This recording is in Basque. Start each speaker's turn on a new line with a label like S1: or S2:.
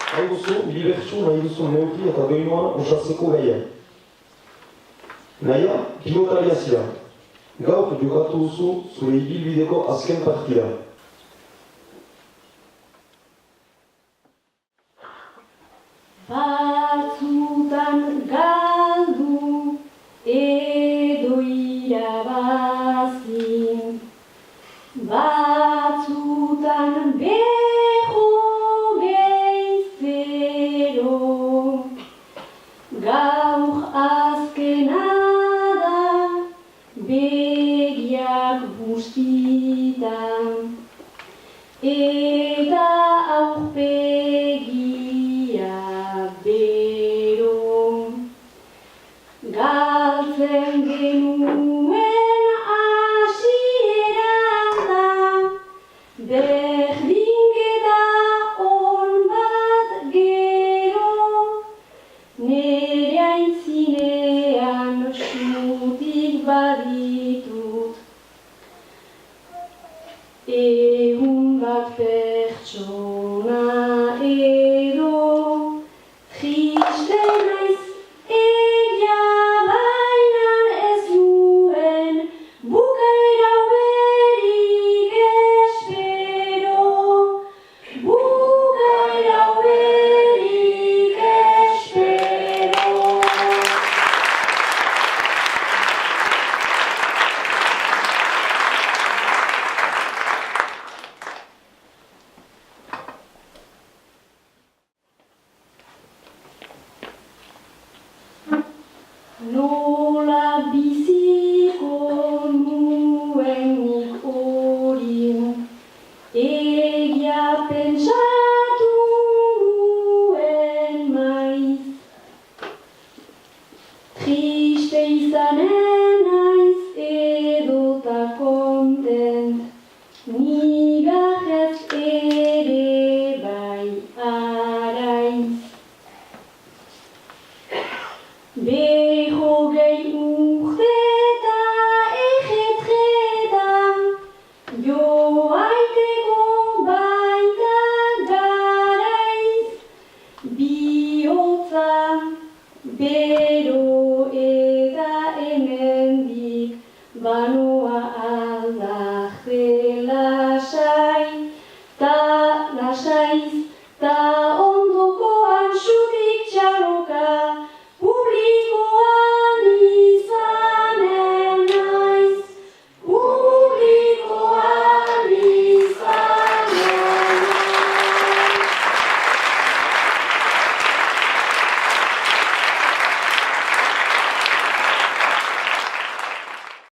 S1: Hau duzu, bibertsu nahi duzun neuki eta doinoan osatzeko gaia. Naia, pilotaria zira. Gaur jokatu duzu zure ibilbideko azken partida.
S2: Batzutan galdu edo irabazi, batzutan beho geizero, gaur azkena da begiak bustitan, eta aurpegia bero. Galtzen genuen hasieran da, berdinketa on bat gero, nere aintzinean zutik baditut. Egun bat pertsona edo, triste naiz egia bainan ez nuen, bukaera berik espero, bukaera berik espero. Nola biziko nuen nik hori, egia pentsatu nuen maiz. Triste izanen naiz edota kontent, nigarrez ere bai araiz. Berrogei urte eta erretretan, joaiteko baita garaiz, bihotza bero eta hemendik banoa aldarte lasaiz, ta